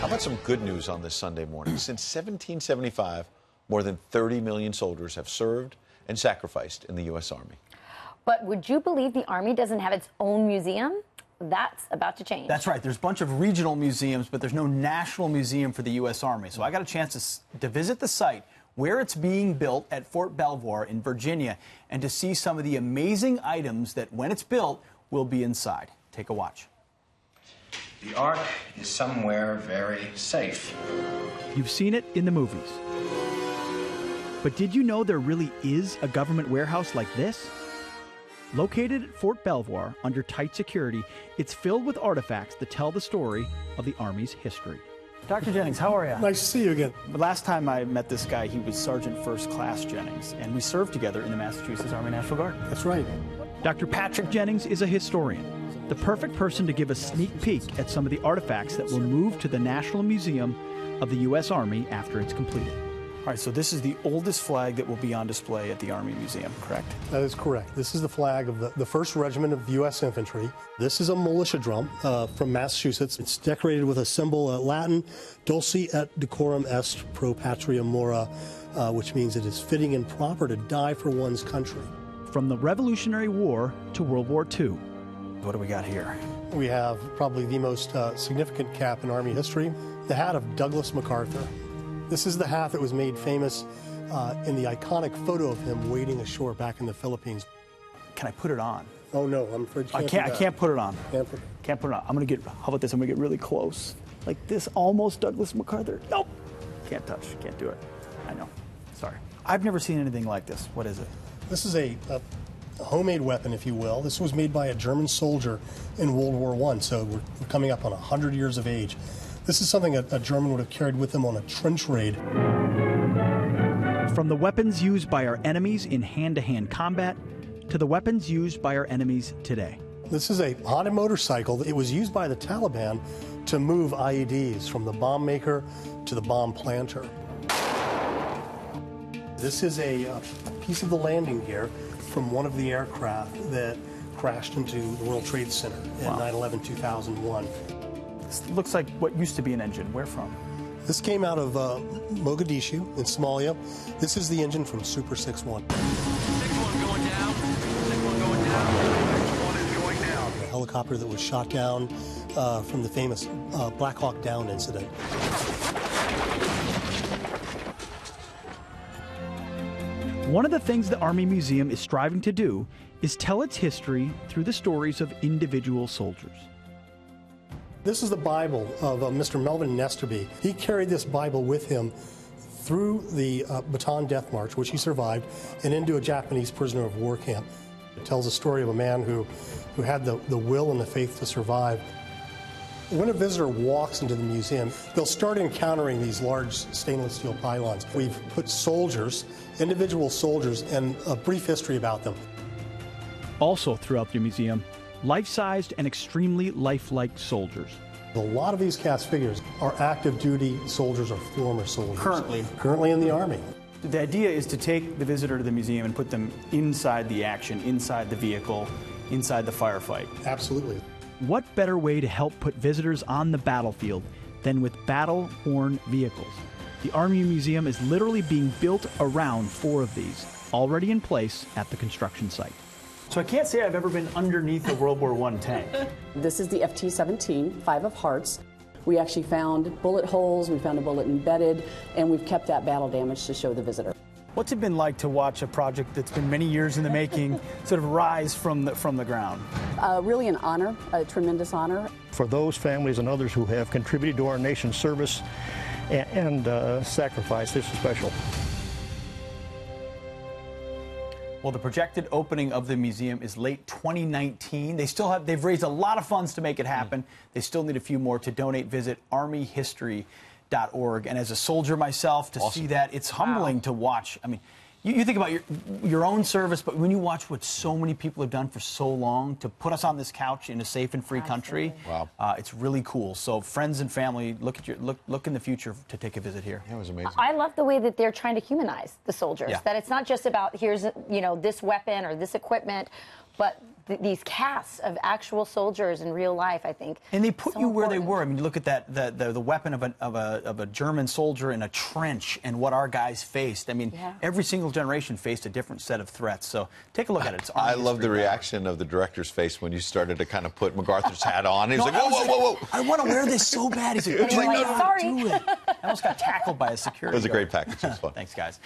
How about some good news on this Sunday morning? Since 1775, more than 30 million soldiers have served and sacrificed in the U.S. Army. But would you believe the Army doesn't have its own museum? That's about to change. That's right. There's a bunch of regional museums, but there's no national museum for the U.S. Army. So I got a chance to visit the site where it's being built at Fort Belvoir in Virginia and to see some of the amazing items that, when it's built, will be inside. Take a watch. The Ark is somewhere very safe. You've seen it in the movies. But did you know there really is a government warehouse like this? Located at Fort Belvoir under tight security, it's filled with artifacts that tell the story of the Army's history. Dr. Jennings, how are you? Nice to see you again. The last time I met this guy, he was Sergeant First Class Jennings, and we served together in the Massachusetts Army National Guard. That's right. Dr. Patrick Jennings is a historian, the perfect person to give a sneak peek at some of the artifacts that will move to the National Museum of the U.S. Army after it's completed. All right, so this is the oldest flag that will be on display at the Army Museum, correct? That is correct. This is the flag of the 1st Regiment of U.S. Infantry. This is a militia drum from Massachusetts. It's decorated with a symbol, Latin, dulci et decorum est pro patria mora, which means it is fitting and proper to die for one's country. From the Revolutionary War to World War II. What do we got here? We have probably the most significant cap in Army history, the hat of Douglas MacArthur. This is the hat that was made famous in the iconic photo of him wading ashore back in the Philippines. Can I put it on? Oh no, I'm afraid you I can't put it on. Can't put it on. I'm gonna get, how about this? I'm gonna get really close. Like this, almost Douglas MacArthur. Nope. Can't touch, can't do it. I know, sorry. I've never seen anything like this. What is it? This is a homemade weapon, if you will. This was made by a German soldier in World War I, so we're coming up on 100 years of age. This is something a German would have carried with him on a trench raid. From the weapons used by our enemies in hand-to-hand combat to the weapons used by our enemies today. This is a Honda motorcycle. It was used by the Taliban to move IEDs from the bomb maker to the bomb planter. This is a piece of the landing gear from one of the aircraft that crashed into the World Trade Center in 9/11/2001. This looks like what used to be an engine. Where from? This came out of Mogadishu in Somalia. This is the engine from Super 6-1. 6-1 going down. 6-1 going down. 6-1 is going down. A helicopter that was shot down from the famous Black Hawk Down incident. One of the things the Army Museum is striving to do is tell its history through the stories of individual soldiers. This is the Bible of Mr. Melvin Nesterby. He carried this Bible with him through the Bataan Death March, which he survived, and into a Japanese prisoner of war camp. It tells the story of a man who had the will and the faith to survive. When a visitor walks into the museum, they'll start encountering these large stainless steel pylons. We've put soldiers, individual soldiers, and a brief history about them. Also throughout the museum, life-sized and extremely lifelike soldiers. A lot of these cast figures are active duty soldiers or former soldiers. Currently in the Army. The idea is to take the visitor to the museum and put them inside the action, inside the vehicle, inside the firefight. Absolutely. What better way to help put visitors on the battlefield than with battle-worn vehicles? The Army Museum is literally being built around 4 of these, already in place at the construction site. So I can't say I've ever been underneath a World War I tank. This is the FT-17, 5 of Hearts. We actually found bullet holes, we found a bullet embedded, and we've kept that battle damage to show the visitor. What's it been like to watch a project that's been many years in the making sort of rise from the ground? Really an honor, a tremendous honor. For those families and others who have contributed to our nation's service and sacrifice, this is special. Well, the projected opening of the museum is late 2019. They've raised a lot of funds to make it happen. They still need a few more to donate. Visit armyhistory.org. And as a soldier myself, to see that, it's humbling to watch. I mean, you think about your own service, but when you watch what so many people have done for so long to put us on this couch in a safe and free country, it's really cool. So friends and family, look in the future to take a visit here. That was amazing. I love the way that they're trying to humanize the soldiers. That it's not just about here's this weapon or this equipment, but these casts of actual soldiers in real life, I think. And they put you where they important. were. I mean, look at that the weapon of a German soldier in a trench and what our guys faced. I mean, every single generation faced a different set of threats. So take a look at it. It's I love the reaction of the director's face when you started to kind of put MacArthur's hat on. He was like, whoa, whoa, whoa. I want to wear this so bad. He's like, Sorry. do it. I almost got tackled by a security It was a guard. great package. It was fun. Thanks, guys.